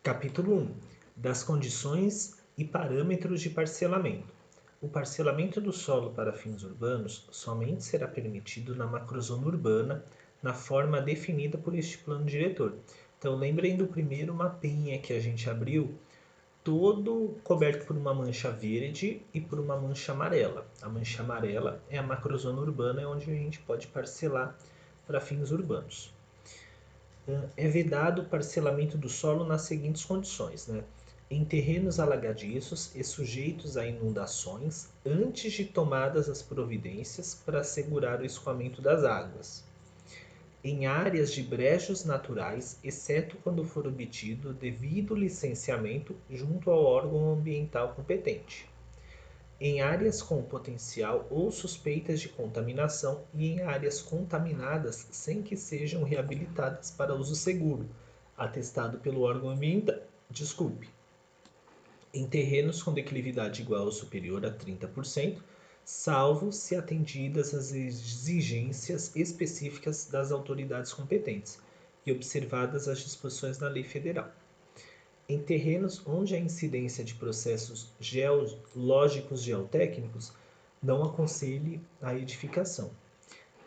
Capítulo 1. Das condições e parâmetros de parcelamento. O parcelamento do solo para fins urbanos somente será permitido na macrozona urbana, na forma definida por este plano diretor. Então, lembrem do primeiro mapinha que a gente abriu, todo coberto por uma mancha verde e por uma mancha amarela. A mancha amarela é a macrozona urbana, onde a gente pode parcelar para fins urbanos. É vedado o parcelamento do solo nas seguintes condições, né? Em terrenos alagadiços e sujeitos a inundações, antes de tomadas as providências para assegurar o escoamento das águas. Em áreas de brejos naturais, exceto quando for obtido devido licenciamento junto ao órgão ambiental competente. Em áreas com potencial ou suspeitas de contaminação e em áreas contaminadas sem que sejam reabilitadas para uso seguro, atestado pelo órgão ambiental. Em terrenos com declividade igual ou superior a 30%, salvo se atendidas as exigências específicas das autoridades competentes e observadas as disposições da lei federal. Em terrenos onde a incidência de processos geológicos geotécnicos não aconselhe a edificação.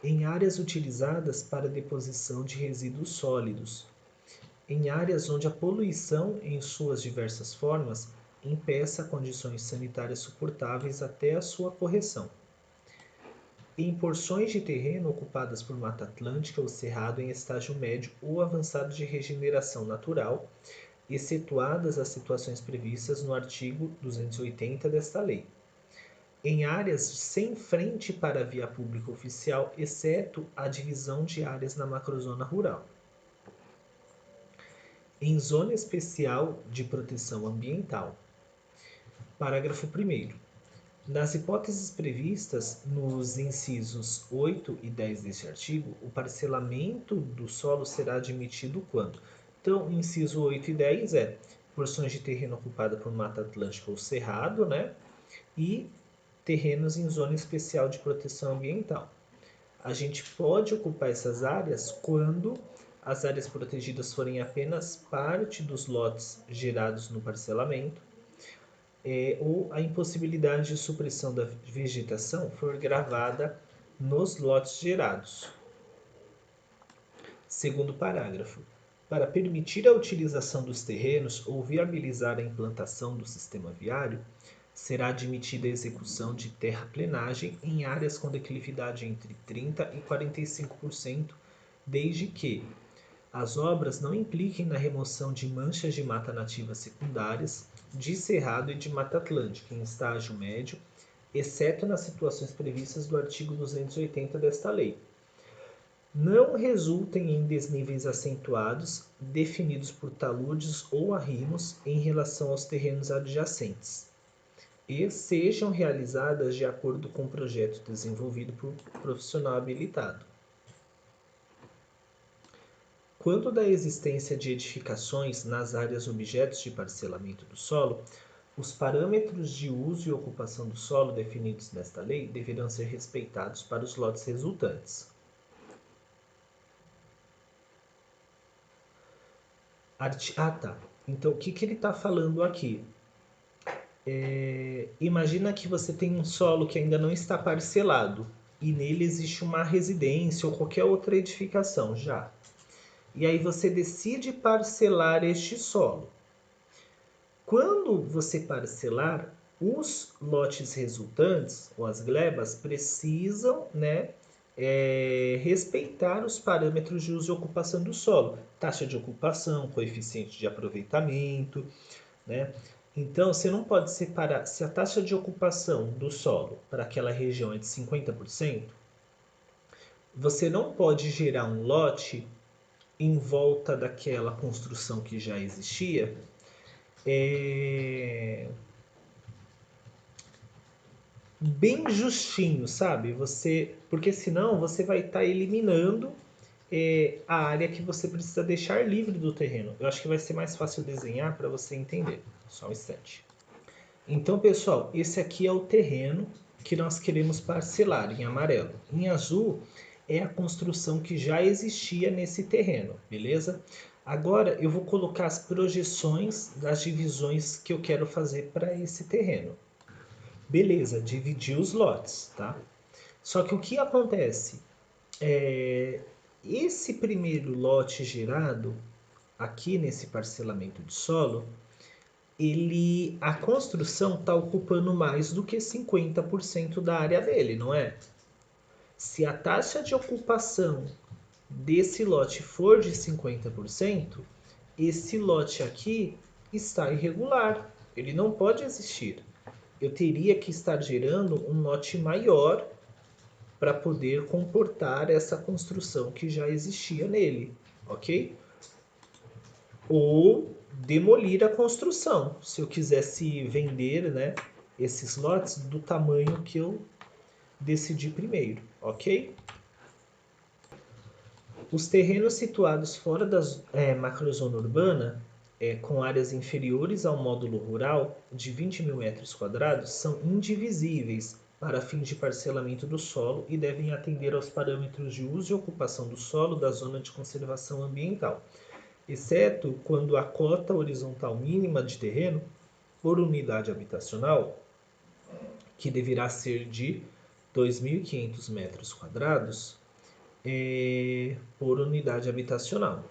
Em áreas utilizadas para deposição de resíduos sólidos. Em áreas onde a poluição, em suas diversas formas, impeça condições sanitárias suportáveis até a sua correção. Em porções de terreno ocupadas por Mata Atlântica ou Cerrado em estágio médio ou avançado de regeneração natural, excetuadas as situações previstas no artigo 280 desta lei. Em áreas sem frente para a via pública oficial, exceto a divisão de áreas na macrozona rural. Em zona especial de proteção ambiental. Parágrafo 1º. Nas hipóteses previstas nos incisos 8 e 10 deste artigo, o parcelamento do solo será admitido quando? Então, inciso 8 e 10 é porções de terreno ocupada por Mata Atlântica ou Cerrado, né? E terrenos em zona especial de proteção ambiental. A gente pode ocupar essas áreas quando as áreas protegidas forem apenas parte dos lotes gerados no parcelamento, ou a impossibilidade de supressão da vegetação for gravada nos lotes gerados. Segundo parágrafo. Para permitir a utilização dos terrenos ou viabilizar a implantação do sistema viário, será admitida a execução de terraplenagem em áreas com declividade entre 30% e 45%, desde que as obras não impliquem na remoção de manchas de mata nativa secundárias, de cerrado e de mata atlântica em estágio médio, exceto nas situações previstas do artigo 280 desta lei. Não resultem em desníveis acentuados, definidos por taludes ou arrimos em relação aos terrenos adjacentes, e sejam realizadas de acordo com o projeto desenvolvido por profissional habilitado. Quanto da existência de edificações nas áreas objetos de parcelamento do solo, os parâmetros de uso e ocupação do solo definidos nesta lei deverão ser respeitados para os lotes resultantes. Tá. Então, o que ele está falando aqui? Imagina que você tem um solo que ainda não está parcelado e nele existe uma residência ou qualquer outra edificação já. E aí você decide parcelar este solo. Quando você parcelar, os lotes resultantes, ou as glebas, precisam, respeitar os parâmetros de uso e ocupação do solo. Taxa de ocupação, coeficiente de aproveitamento, né? Então, você não pode separar, se a taxa de ocupação do solo para aquela região é de 50%, você não pode gerar um lote em volta daquela construção que já existia, bem justinho, sabe? Porque senão você vai estar eliminando a área que você precisa deixar livre do terreno. Eu acho que vai ser mais fácil desenhar para você entender. Só um instante. Então, pessoal, esse aqui é o terreno que nós queremos parcelar em amarelo. Em azul é a construção que já existia nesse terreno, beleza? Agora eu vou colocar as projeções das divisões que eu quero fazer para esse terreno. Beleza, dividi os lotes, tá? Só que o que acontece? Esse primeiro lote gerado aqui nesse parcelamento de solo, a construção está ocupando mais do que 50% da área dele, não é? Se a taxa de ocupação desse lote for de 50%, esse lote aqui está irregular, ele não pode existir. Eu teria que estar gerando um lote maior para poder comportar essa construção que já existia nele, ok? Ou demolir a construção, se eu quisesse vender, né, esses lotes do tamanho que eu decidi primeiro, ok? Os terrenos situados fora da macrozona urbana, com áreas inferiores ao módulo rural de 20.000 metros quadrados, são indivisíveis para fins de parcelamento do solo e devem atender aos parâmetros de uso e ocupação do solo da zona de conservação ambiental, exceto quando a cota horizontal mínima de terreno por unidade habitacional, que deverá ser de 2.500 metros quadrados, por unidade habitacional.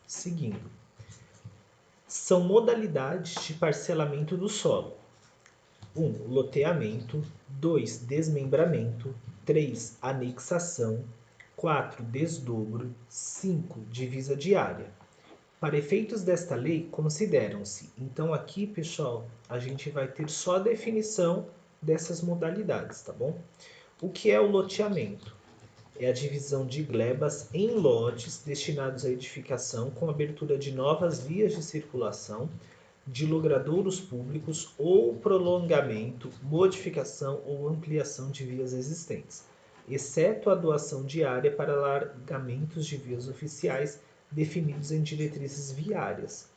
Seguindo, são modalidades de parcelamento do solo: 1. Loteamento. 2. Desmembramento. 3. Anexação. 4. Desdobro. 5. Divisa de área. Para efeitos desta lei, consideram-se. Então aqui, pessoal, a gente vai ter só a definição dessas modalidades, tá bom? O que é o loteamento? É a divisão de glebas em lotes destinados à edificação com abertura de novas vias de circulação, de logradouros públicos ou prolongamento, modificação ou ampliação de vias existentes, exceto a doação de área para alargamentos de vias oficiais definidos em diretrizes viárias.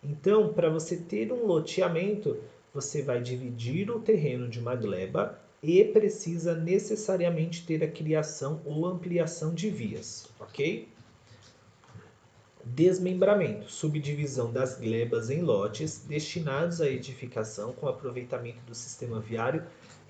Então, para você ter um loteamento, você vai dividir o terreno de uma gleba e precisa necessariamente ter a criação ou ampliação de vias, ok? Desmembramento, subdivisão das glebas em lotes destinados à edificação com aproveitamento do sistema viário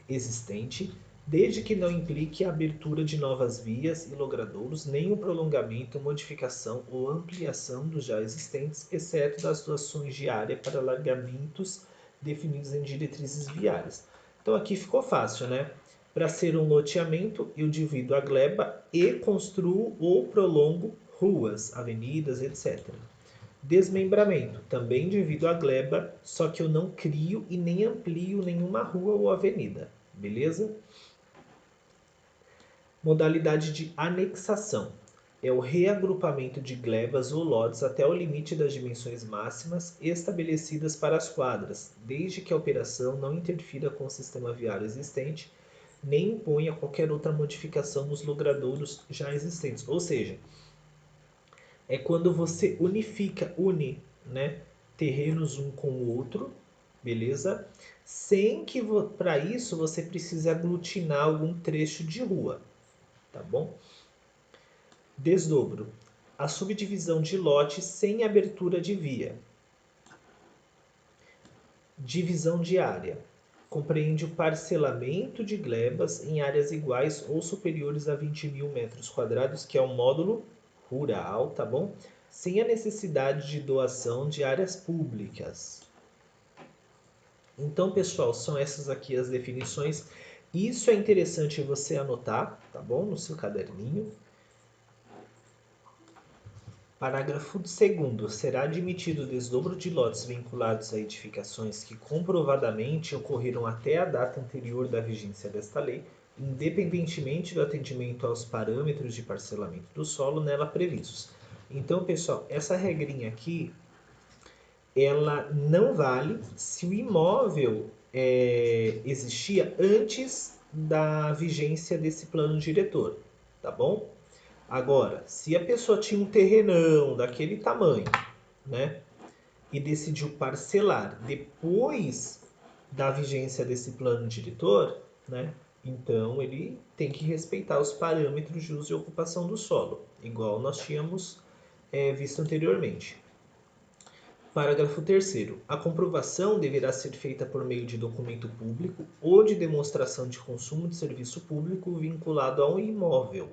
existente, desde que não implique a abertura de novas vias e logradouros, nem o prolongamento, modificação ou ampliação dos já existentes, exceto das doações de área para alargamentos definidos em diretrizes viárias. Então aqui ficou fácil, né? Para ser um loteamento, eu divido a gleba e construo ou prolongo ruas, avenidas, etc. Desmembramento, também divido a gleba, só que eu não crio e nem amplio nenhuma rua ou avenida, beleza? Modalidade de anexação. É o reagrupamento de glebas ou lotes até o limite das dimensões máximas estabelecidas para as quadras, desde que a operação não interfira com o sistema viário existente, nem imponha qualquer outra modificação nos logradouros já existentes. Ou seja, é quando você une, né, terrenos um com o outro, beleza? Sem que para isso você precise aglutinar algum trecho de rua, tá bom? Desdobro. A subdivisão de lote sem abertura de via. Divisão de área. Compreende o parcelamento de glebas em áreas iguais ou superiores a 20.000 metros quadrados, que é um módulo rural, tá bom? Sem a necessidade de doação de áreas públicas. Então, pessoal, são essas aqui as definições. Isso é interessante você anotar, tá bom? No seu caderninho. Parágrafo 2º. Será admitido o desdobro de lotes vinculados a edificações que comprovadamente ocorreram até a data anterior da vigência desta lei, independentemente do atendimento aos parâmetros de parcelamento do solo nela previstos. Então, pessoal, essa regrinha aqui, ela não vale se o imóvel existia antes da vigência desse plano diretor, tá bom? Agora, se a pessoa tinha um terrenão daquele tamanho, né, e decidiu parcelar depois da vigência desse plano diretor, né, Então, ele tem que respeitar os parâmetros de uso e ocupação do solo, igual nós tínhamos visto anteriormente. Parágrafo 3º. A comprovação deverá ser feita por meio de documento público ou de demonstração de consumo de serviço público vinculado a um imóvel,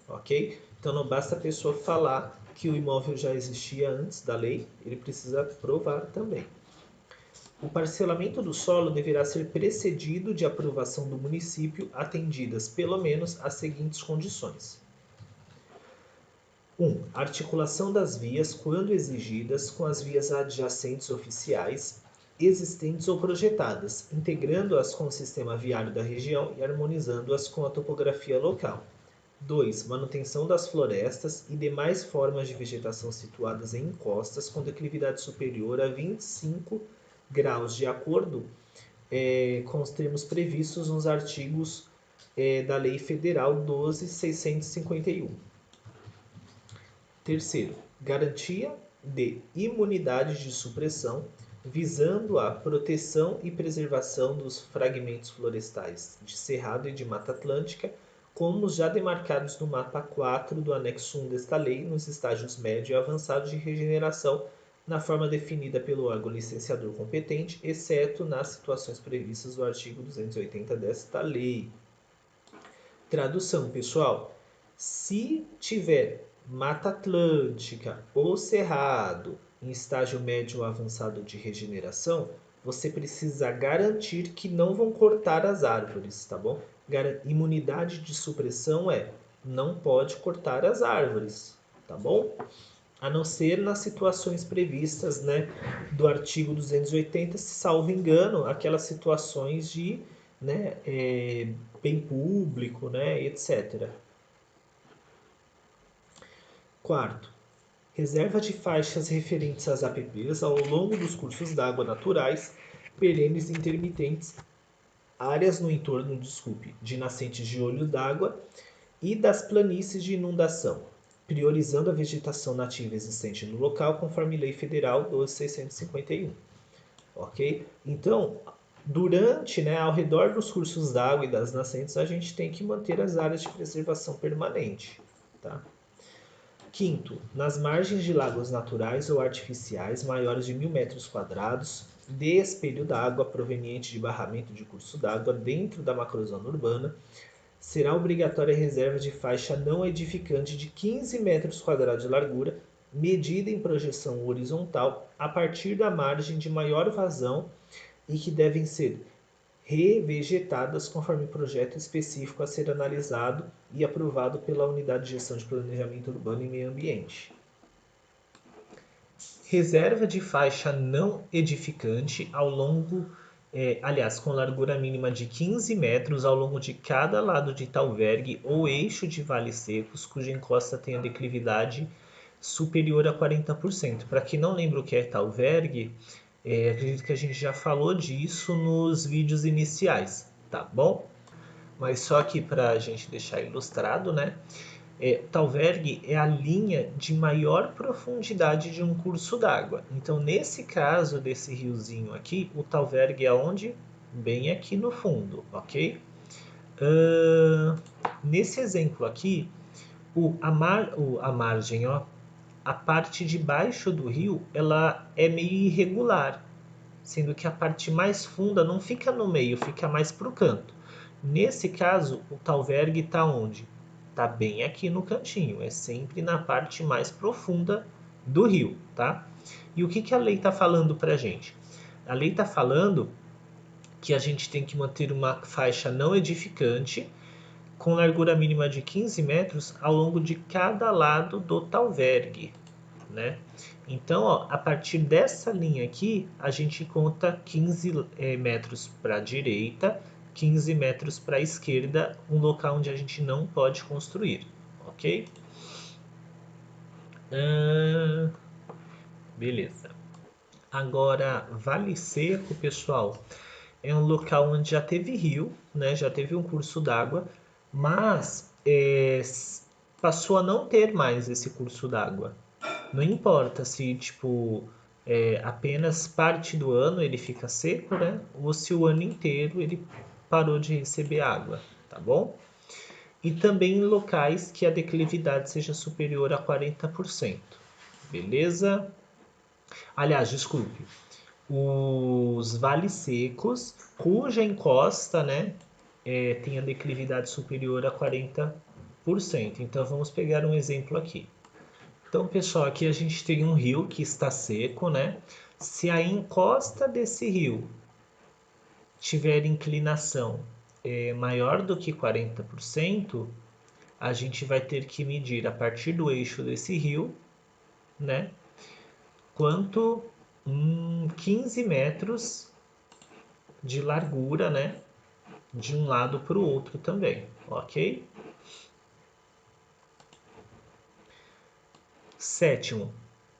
ok? Então não basta a pessoa falar que o imóvel já existia antes da lei, ele precisa provar também. O parcelamento do solo deverá ser precedido de aprovação do município, atendidas pelo menos as seguintes condições. 1. Articulação das vias, quando exigidas, com as vias adjacentes oficiais, existentes ou projetadas, integrando-as com o sistema viário da região e harmonizando-as com a topografia local. 2. Manutenção das florestas e demais formas de vegetação situadas em encostas com declividade superior a 25 graus, de acordo com os termos previstos nos artigos da Lei Federal 12.651. Terceiro, garantia de imunidade de supressão, visando a proteção e preservação dos fragmentos florestais de Cerrado e de Mata Atlântica, como os já demarcados no mapa 4 do anexo 1 desta lei, nos estágios médio e avançado de regeneração, na forma definida pelo órgão licenciador competente, exceto nas situações previstas no artigo 280 desta lei. Tradução, pessoal. Se tiver Mata Atlântica ou Cerrado em estágio médio ou avançado de regeneração, você precisa garantir que não vão cortar as árvores, tá bom? Imunidade de supressão não pode cortar as árvores, tá bom? A não ser nas situações previstas, né, do artigo 280, se salvo engano, aquelas situações de bem público, né, etc. Quarto, reserva de faixas referentes às APPs ao longo dos cursos d'água naturais, perenes e intermitentes, áreas no entorno, de nascentes de olho d'água e das planícies de inundação, priorizando a vegetação nativa existente no local, conforme Lei Federal 12.651. Ok? Então, ao redor dos cursos d'água e das nascentes, a gente tem que manter as áreas de preservação permanente. Tá? Quinto, nas margens de lagos naturais ou artificiais maiores de 1.000 metros quadrados, de espelho d'água proveniente de barramento de curso d'água dentro da macrozona urbana, será obrigatória a reserva de faixa não edificante de 15 metros quadrados de largura, medida em projeção horizontal a partir da margem de maior vazão e que devem ser revegetadas conforme projeto específico a ser analisado e aprovado pela Unidade de Gestão de Planejamento Urbano e Meio Ambiente. Reserva de faixa não edificante ao longo, com largura mínima de 15 metros ao longo de cada lado de talvergue ou eixo de vales secos, cuja encosta tenha declividade superior a 40%. Para quem não lembra o que é talvergue, acredito que a gente já falou disso nos vídeos iniciais, tá bom? Mas só aqui para a gente deixar ilustrado, né? Talvergue é a linha de maior profundidade de um curso d'água. Então, nesse caso desse riozinho aqui, o talvergue é onde? Bem aqui no fundo, ok? Nesse exemplo aqui, a margem, a parte de baixo do rio, ela é meio irregular, sendo que a parte mais funda não fica no meio, fica mais para o canto. Nesse caso, o talvergue está onde? Está bem aqui no cantinho, é sempre na parte mais profunda do rio, tá? E o que a lei está falando para a gente? A lei está falando que a gente tem que manter uma faixa não edificante com largura mínima de 15 metros ao longo de cada lado do talvergue, né? Então, a partir dessa linha aqui, a gente conta 15 metros para a direita, 15 metros para a esquerda, um local onde a gente não pode construir, ok? Beleza. Agora, Vale Seco, pessoal, é um local onde já teve rio, né? Já teve um curso d'água, mas passou a não ter mais esse curso d'água. Não importa se, apenas parte do ano ele fica seco, né? Ou se o ano inteiro ele parou de receber água, tá bom? E também em locais que a declividade seja superior a 40%, beleza? Aliás, desculpe, os vales secos cuja encosta, né, tenha declividade superior a 40%. Então vamos pegar um exemplo aqui. Então, pessoal, aqui a gente tem um rio que está seco, né? Se a encosta desse rio tiver inclinação maior do que 40%, a gente vai ter que medir a partir do eixo desse rio, né? Quanto 15 metros de largura, né? De um lado para o outro também, ok? Sétimo,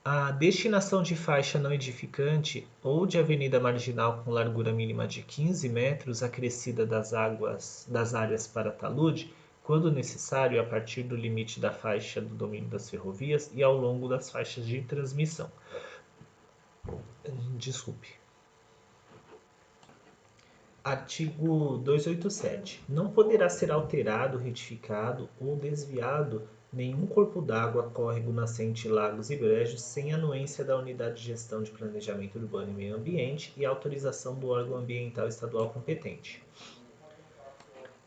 a destinação de faixa não edificante ou de avenida marginal com largura mínima de 15 metros acrescida das áreas para talude, quando necessário, a partir do limite da faixa do domínio das ferrovias e ao longo das faixas de transmissão. Desculpe. Artigo 287. Não poderá ser alterado, retificado ou desviado nenhum corpo d'água, córrego, nascente, lagos e brejos sem anuência da Unidade de Gestão de Planejamento Urbano e Meio Ambiente e autorização do órgão ambiental estadual competente.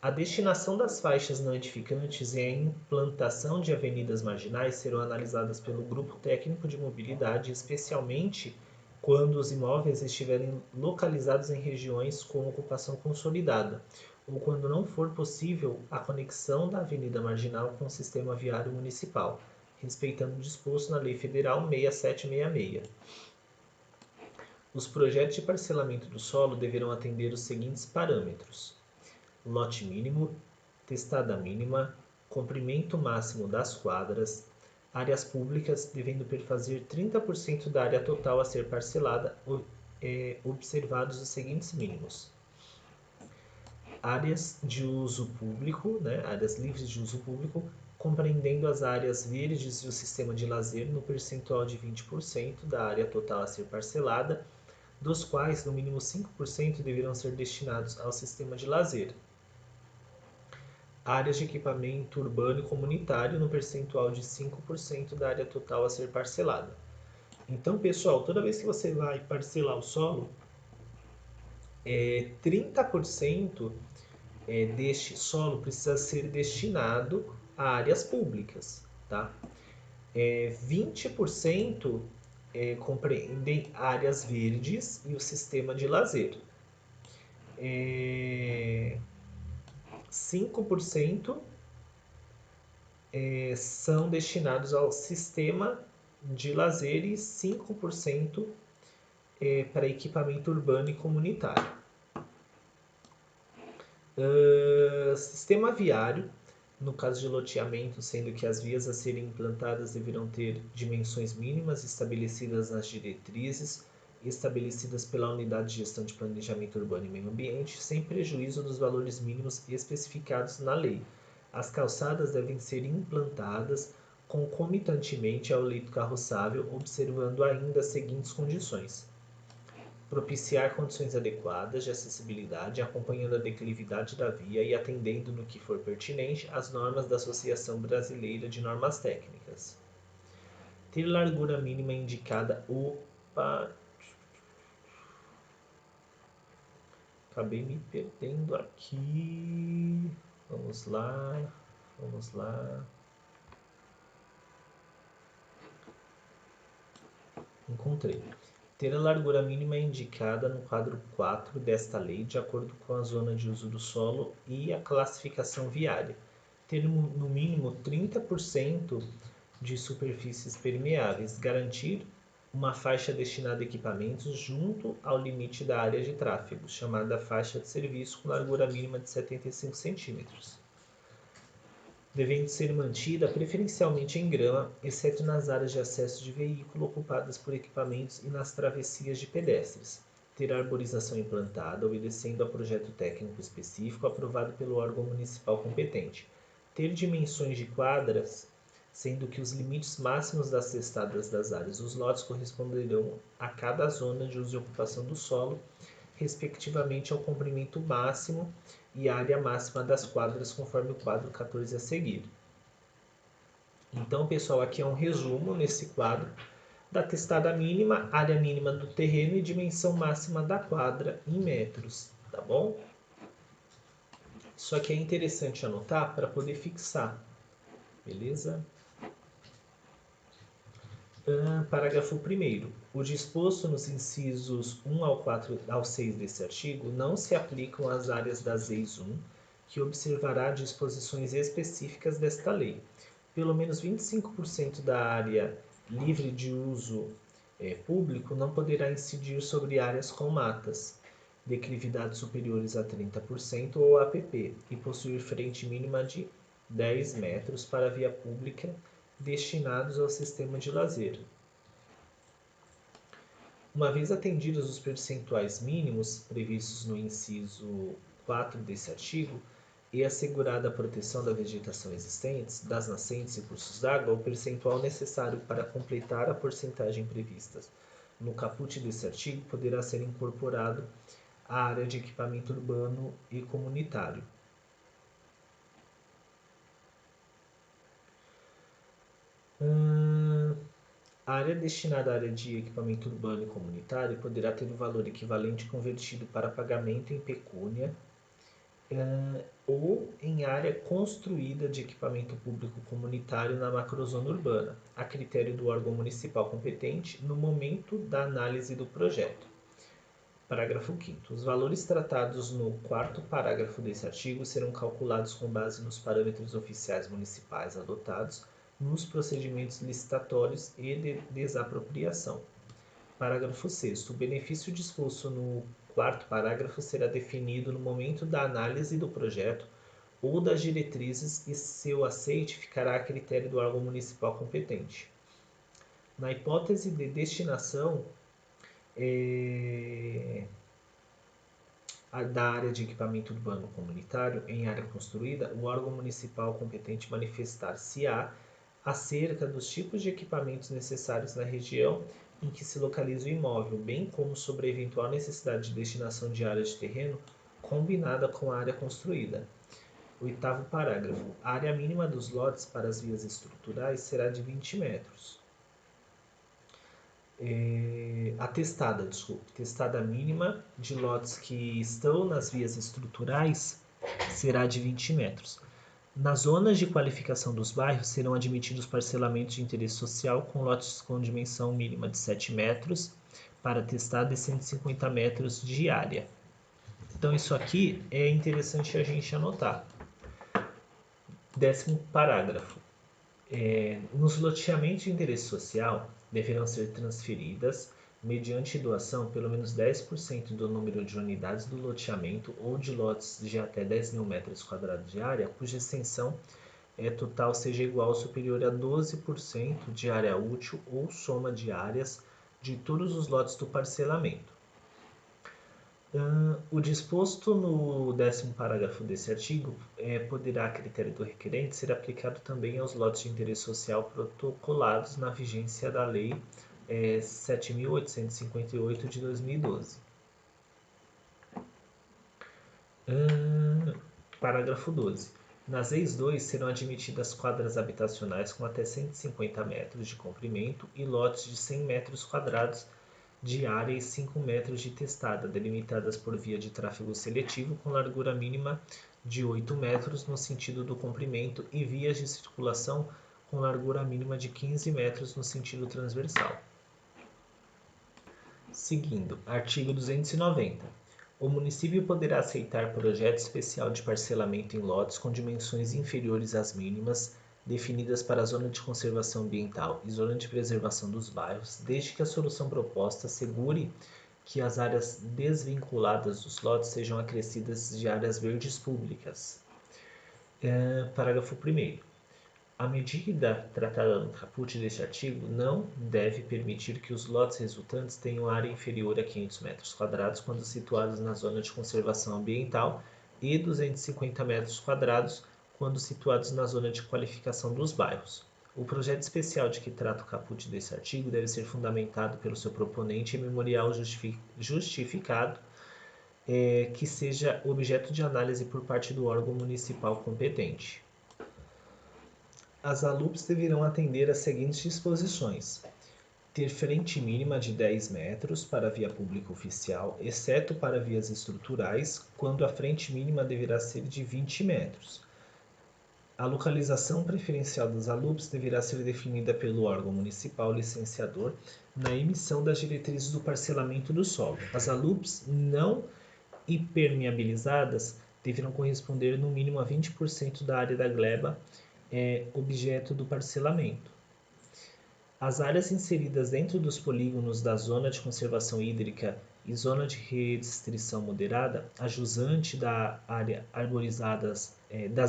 A destinação das faixas não edificantes e a implantação de avenidas marginais serão analisadas pelo Grupo Técnico de Mobilidade, especialmente quando os imóveis estiverem localizados em regiões com ocupação consolidada, ou quando não for possível a conexão da avenida marginal com o sistema viário municipal, respeitando o disposto na Lei Federal 6766. Os projetos de parcelamento do solo deverão atender os seguintes parâmetros: lote mínimo, testada mínima, comprimento máximo das quadras, áreas públicas devendo perfazer 30% da área total a ser parcelada, observados os seguintes mínimos: áreas de uso público, né, áreas livres de uso público, compreendendo as áreas verdes e o sistema de lazer no percentual de 20% da área total a ser parcelada, dos quais no mínimo 5% deverão ser destinados ao sistema de lazer. Áreas de equipamento urbano e comunitário no percentual de 5% da área total a ser parcelada. Então, pessoal, toda vez que você vai parcelar o solo, 30% deste solo precisa ser destinado a áreas públicas, tá? 20% compreendem áreas verdes e o sistema de lazer. 5% são destinados ao sistema de lazer e 5% para equipamento urbano e comunitário. Sistema viário, no caso de loteamento, sendo que as vias a serem implantadas deverão ter dimensões mínimas estabelecidas nas diretrizes estabelecidas pela Unidade de Gestão de Planejamento Urbano e Meio Ambiente, sem prejuízo dos valores mínimos especificados na lei. As calçadas devem ser implantadas concomitantemente ao leito carroçável, observando ainda as seguintes condições: propiciar condições adequadas de acessibilidade, acompanhando a declividade da via e atendendo, no que for pertinente, às normas da Associação Brasileira de Normas Técnicas. Ter largura mínima indicada. Acabei me perdendo aqui. Vamos lá. Encontrei. Ter a largura mínima indicada no quadro 4 desta lei, de acordo com a zona de uso do solo e a classificação viária. Ter no mínimo 30% de superfícies permeáveis. Garantir uma faixa destinada a equipamentos junto ao limite da área de tráfego, chamada faixa de serviço, com largura mínima de 75 centímetros. Devendo ser mantida preferencialmente em grama, exceto nas áreas de acesso de veículo ocupadas por equipamentos e nas travessias de pedestres. Ter arborização implantada, obedecendo a projeto técnico específico aprovado pelo órgão municipal competente. Ter dimensões de quadras, sendo que os limites máximos das testadas das áreas dos lotes corresponderão a cada zona de uso e ocupação do solo, respectivamente ao comprimento máximo e área máxima das quadras, conforme o quadro 14 a seguir. Então, pessoal, aqui é um resumo nesse quadro da testada mínima, área mínima do terreno e dimensão máxima da quadra em metros, tá bom? Isso aqui é interessante anotar para poder fixar, beleza? Parágrafo 1º. O disposto nos incisos 1 ao 4 ao 6 desse artigo não se aplicam às áreas das leis 1, que observará disposições específicas desta lei. Pelo menos 25% da área livre de uso público não poderá incidir sobre áreas com matas, declividades superiores a 30% ou APP, e possuir frente mínima de 10 metros para via pública destinados ao sistema de lazer. Uma vez atendidos os percentuais mínimos previstos no inciso 4 desse artigo e assegurada a proteção da vegetação existente, das nascentes e cursos d'água, o percentual necessário para completar a porcentagem prevista no caput desse artigo poderá ser incorporado à área de equipamento urbano e comunitário. A área destinada à área de equipamento urbano e comunitário poderá ter o valor equivalente convertido para pagamento em pecúnia ou em área construída de equipamento público comunitário na macrozona urbana, a critério do órgão municipal competente no momento da análise do projeto. Parágrafo 5º. Os valores tratados no 4º parágrafo desse artigo serão calculados com base nos parâmetros oficiais municipais adotados nos procedimentos licitatórios e de desapropriação. Parágrafo 6º. O benefício disposto no 4º parágrafo será definido no momento da análise do projeto ou das diretrizes e seu aceite ficará a critério do órgão municipal competente. Na hipótese de destinação da área de equipamento urbano comunitário em área construída, o órgão municipal competente manifestar-se-á acerca dos tipos de equipamentos necessários na região em que se localiza o imóvel, bem como sobre a eventual necessidade de destinação de área de terreno combinada com a área construída. 8º parágrafo. A área mínima dos lotes para as vias estruturais será de 20 metros. Testada mínima de lotes que estão nas vias estruturais será de 20 metros. Nas zonas de qualificação dos bairros serão admitidos parcelamentos de interesse social com lotes com dimensão mínima de 7 metros para testada e 150 metros de área. Então isso aqui é interessante a gente anotar. 10º parágrafo. Nos loteamentos de interesse social deverão ser transferidas, mediante doação, pelo menos 10% do número de unidades do loteamento ou de lotes de até 10.000 metros quadrados de área, cuja extensão total seja igual ou superior a 12% de área útil ou soma de áreas de todos os lotes do parcelamento. O disposto no 10º parágrafo desse artigo poderá, a critério do requerente, ser aplicado também aos lotes de interesse social protocolados na vigência da Lei 7.858 de 2012. Parágrafo 12. Nas leis 2 serão admitidas quadras habitacionais com até 150 metros de comprimento e lotes de 100 metros quadrados de área e 5 metros de testada, delimitadas por via de tráfego seletivo com largura mínima de 8 metros no sentido do comprimento e vias de circulação com largura mínima de 15 metros no sentido transversal. Seguindo, artigo 290. O município poderá aceitar projeto especial de parcelamento em lotes com dimensões inferiores às mínimas definidas para a zona de conservação ambiental e zona de preservação dos bairros, desde que a solução proposta assegure que as áreas desvinculadas dos lotes sejam acrescidas de áreas verdes públicas. Parágrafo 1º. A medida tratada no caput deste artigo não deve permitir que os lotes resultantes tenham área inferior a 500 metros quadrados quando situados na zona de conservação ambiental e 250 metros quadrados quando situados na zona de qualificação dos bairros. O projeto especial de que trata o caput desse artigo deve ser fundamentado pelo seu proponente e memorial justificado que seja objeto de análise por parte do órgão municipal competente. As ALUPs deverão atender às seguintes disposições: ter frente mínima de 10 metros para a via pública oficial, exceto para vias estruturais, quando a frente mínima deverá ser de 20 metros. A localização preferencial das ALUPs deverá ser definida pelo órgão municipal licenciador na emissão das diretrizes do parcelamento do solo. As ALUPs não impermeabilizadas deverão corresponder no mínimo a 20% da área da gleba objeto do parcelamento. As áreas inseridas dentro dos polígonos da Zona de Conservação Hídrica e Zona de Restrição Moderada, a jusante das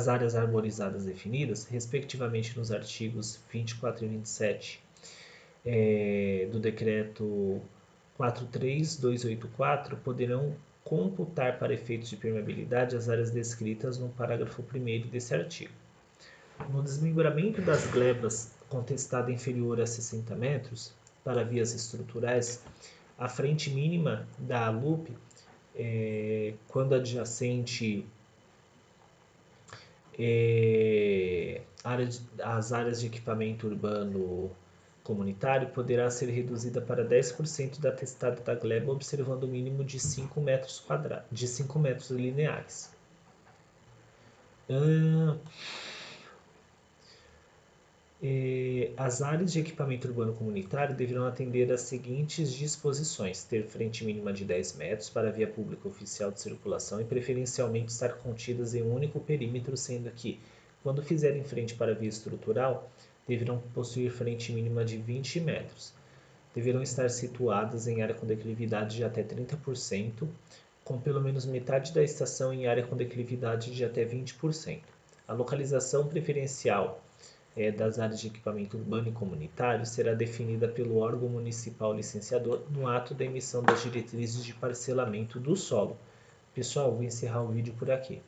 áreas arborizadas definidas, respectivamente nos artigos 24 e 27 do Decreto 43284, poderão computar para efeitos de permeabilidade as áreas descritas no parágrafo 1º desse artigo. No desmembramento das glebas contestada inferior a 60 metros para vias estruturais, a frente mínima da ALUP, quando adjacente às áreas de equipamento urbano comunitário, poderá ser reduzida para 10% da atestada da gleba, observando o mínimo de 5 metros lineares. As áreas de equipamento urbano comunitário deverão atender às seguintes disposições: ter frente mínima de 10 metros para a via pública oficial de circulação e preferencialmente estar contidas em um único perímetro, sendo que, quando fizerem frente para a via estrutural, deverão possuir frente mínima de 20 metros. Deverão estar situadas em área com declividade de até 30%, com pelo menos metade da estação em área com declividade de até 20%. A localização preferencial das áreas de equipamento urbano e comunitário será definida pelo órgão municipal licenciador no ato da emissão das diretrizes de parcelamento do solo. Pessoal, vou encerrar o vídeo por aqui.